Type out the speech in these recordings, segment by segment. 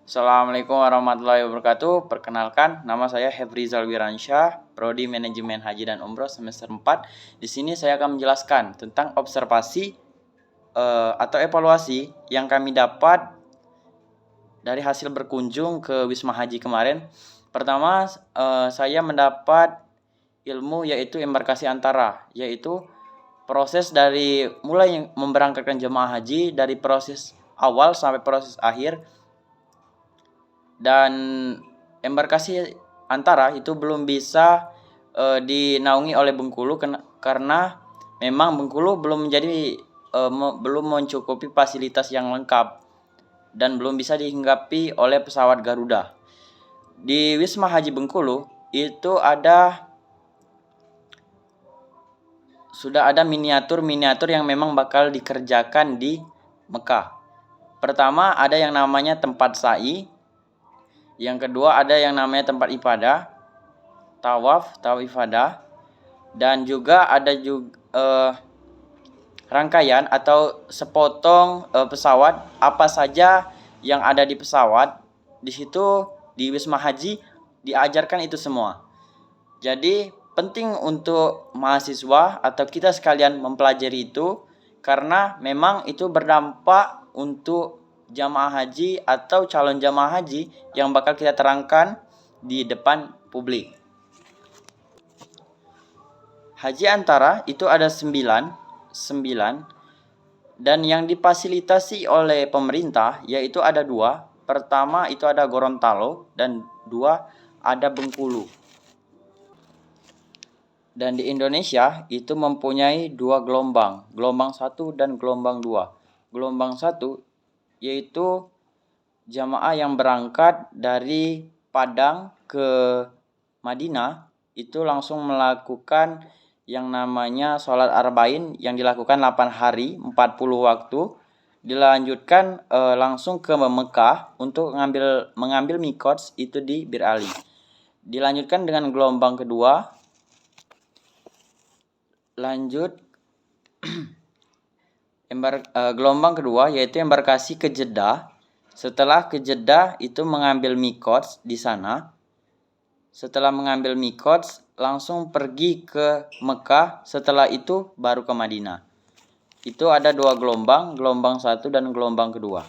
Assalamualaikum warahmatullahi wabarakatuh. Perkenalkan, nama saya Hefrizal Wiransyah, Prodi Manajemen Haji dan Umroh semester 4. Di sini saya akan menjelaskan tentang observasi atau evaluasi yang kami dapat dari hasil berkunjung ke Wisma Haji kemarin. Pertama, saya mendapat ilmu yaitu embarkasi antara, yaitu proses dari mulai memberangkatkan jemaah haji dari proses awal sampai proses akhir. Dan embarkasi antara itu belum bisa dinaungi oleh Bengkulu karena memang Bengkulu belum belum mencukupi fasilitas yang lengkap dan belum bisa dihinggapi oleh pesawat Garuda. Di Wisma Haji Bengkulu itu sudah ada miniatur yang memang bakal dikerjakan di Mekah. Pertama ada yang namanya tempat sa'i. Yang kedua ada yang namanya tempat ibadah, tawaf ibadah, dan juga ada rangkaian atau sepotong pesawat apa saja yang ada di pesawat. Di situ di Wisma Haji diajarkan itu semua. Jadi penting untuk mahasiswa atau kita sekalian mempelajari itu karena memang itu berdampak untuk jamaah haji atau calon jamaah haji yang bakal kita terangkan di depan publik. Haji antara itu ada 9 dan yang difasilitasi oleh pemerintah yaitu ada 2. Pertama itu ada Gorontalo dan 2 ada Bengkulu. Dan di Indonesia itu mempunyai 2 gelombang 1 dan gelombang 2. Gelombang 1 yaitu jamaah yang berangkat dari Padang ke Madinah itu langsung melakukan yang namanya sholat arba'in yang dilakukan 8 hari 40 waktu, dilanjutkan langsung ke Mekah untuk mengambil miqat itu di Bir Ali. Dilanjutkan dengan gelombang kedua, gelombang kedua yaitu embarkasi ke Jeddah. Setelah ke Jeddah itu mengambil miqat di sana. Setelah mengambil miqat langsung pergi ke Mekah, setelah itu baru ke Madinah. Itu ada 2 gelombang 1 dan gelombang kedua.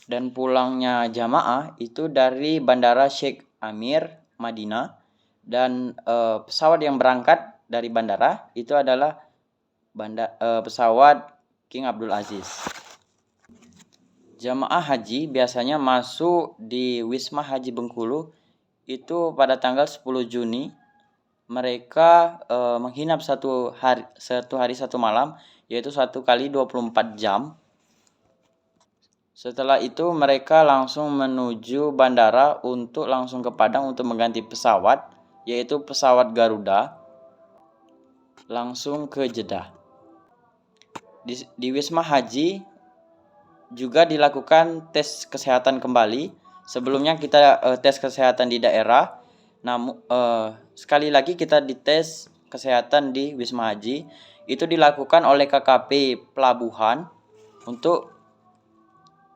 Dan pulangnya jamaah itu dari Bandara Sheikh Amir Madinah, dan pesawat yang berangkat dari bandara itu adalah pesawat King Abdul Aziz. Jamaah haji biasanya masuk di Wisma Haji Bengkulu itu pada tanggal 10 Juni. Mereka menginap satu hari 1 malam, yaitu 1 kali 24 jam. Setelah itu mereka langsung menuju bandara untuk langsung ke Padang untuk mengganti pesawat, yaitu pesawat Garuda, langsung ke Jeddah. Di Wisma Haji juga dilakukan tes kesehatan kembali. Sebelumnya kita tes kesehatan di daerah. Namun sekali lagi kita dites kesehatan di Wisma Haji. Itu dilakukan oleh KKP Pelabuhan untuk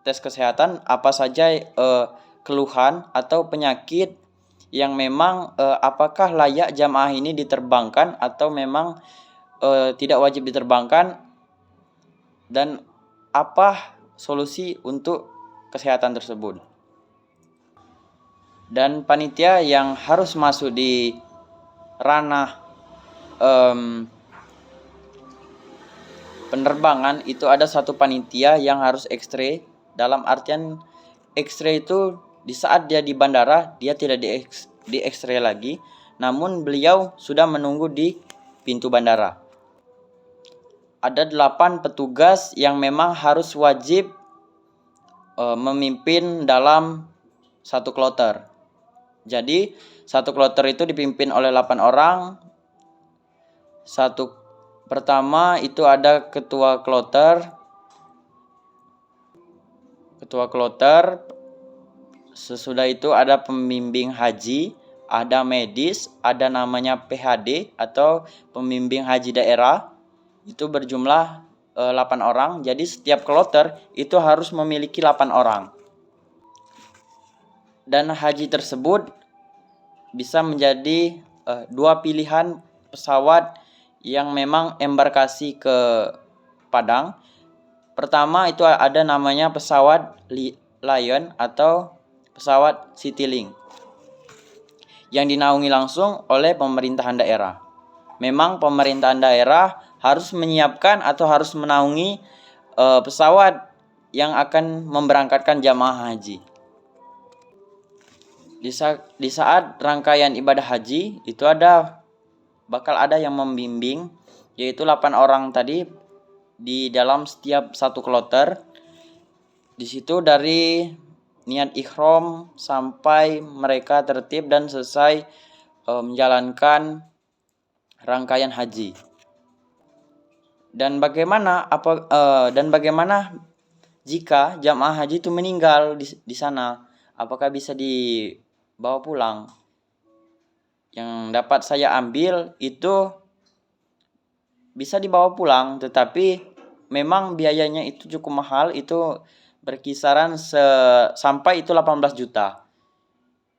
tes kesehatan apa saja keluhan atau penyakit yang memang apakah layak jamaah ini diterbangkan atau memang tidak wajib diterbangkan, dan apa solusi untuk kesehatan tersebut. Dan panitia yang harus masuk di ranah penerbangan itu ada 1 panitia yang harus X-ray. Dalam artian X-ray itu di saat dia di bandara dia tidak di X-ray lagi, namun beliau sudah menunggu di pintu bandara. Ada 8 petugas yang memang harus wajib memimpin dalam 1 kloter. Jadi 1 kloter itu dipimpin oleh 8 orang. Pertama itu ada ketua kloter. Sesudah itu ada pembimbing haji, ada medis, ada namanya PHD atau pembimbing haji daerah. Itu berjumlah 8 orang. Jadi setiap kloter itu harus memiliki 8 orang. dana haji tersebut bisa menjadi dua pilihan pesawat yang memang embarkasi ke Padang. Pertama itu ada namanya pesawat Lion atau pesawat Citylink yang dinaungi langsung oleh pemerintahan daerah. Memang pemerintahan daerah harus menyiapkan atau harus menaungi pesawat yang akan memberangkatkan jamaah haji. Di saat rangkaian ibadah haji itu bakal ada yang membimbing, yaitu 8 orang tadi di dalam setiap satu kloter. Di situ dari niat ihram sampai mereka tertib dan selesai menjalankan rangkaian haji. Dan bagaimana jika jamaah haji itu meninggal di sana? Apakah bisa dibawa pulang? Yang dapat saya ambil itu bisa dibawa pulang, tetapi memang biayanya itu cukup mahal, itu berkisaran sampai itu 18 juta.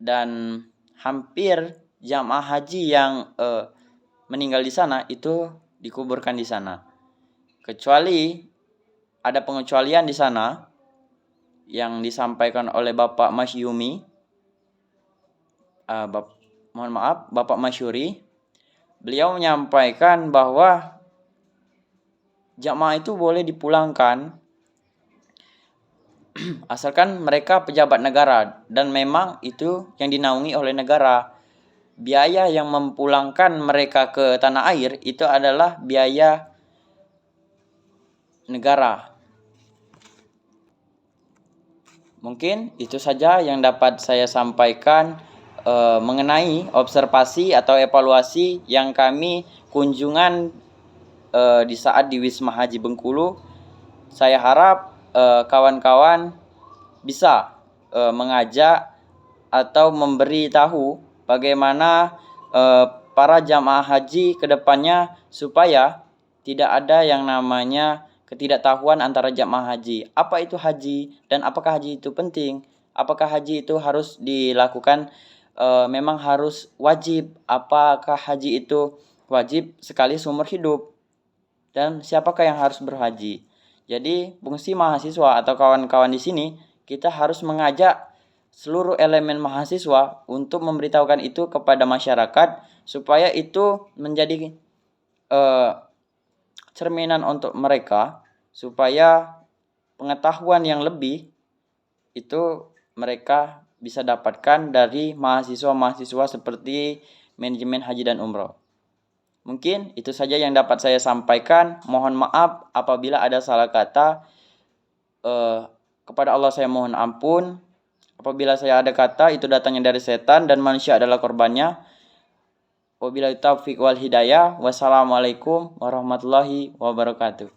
Dan hampir jamaah haji yang meninggal di sana itu dikuburkan di sana. Kecuali ada pengecualian di sana yang disampaikan oleh Bapak Masyumi, Bapak Masyuri. Beliau menyampaikan bahwa jamaah itu boleh dipulangkan asalkan mereka pejabat negara, dan memang itu yang dinaungi oleh negara. Biaya yang memulangkan mereka ke tanah air itu adalah biaya negara. Mungkin itu saja yang dapat saya sampaikan mengenai observasi atau evaluasi yang kami kunjungan di saat di Wisma Haji Bengkulu. Saya harap kawan-kawan bisa mengajak atau memberi tahu bagaimana para jamaah haji ke depannya supaya tidak ada yang namanya ketidaktahuan antara jamaah haji. Apa itu haji dan apakah haji itu penting? Apakah haji itu harus dilakukan memang harus wajib? Apakah haji itu wajib sekali seumur hidup? Dan siapakah yang harus berhaji? Jadi fungsi mahasiswa atau kawan-kawan di sini, kita harus mengajak seluruh elemen mahasiswa untuk memberitahukan itu kepada masyarakat supaya itu menjadi cerminan untuk mereka, supaya pengetahuan yang lebih itu mereka bisa dapatkan dari mahasiswa-mahasiswa seperti manajemen haji dan umroh. Mungkin itu saja yang dapat saya sampaikan. Mohon maaf apabila ada salah kata. Kepada Allah saya mohon ampun apabila saya ada kata itu datangnya dari setan dan manusia adalah korbannya. Wabillahi taufiq wal hidayah. Wassalamualaikum warahmatullahi wabarakatuh.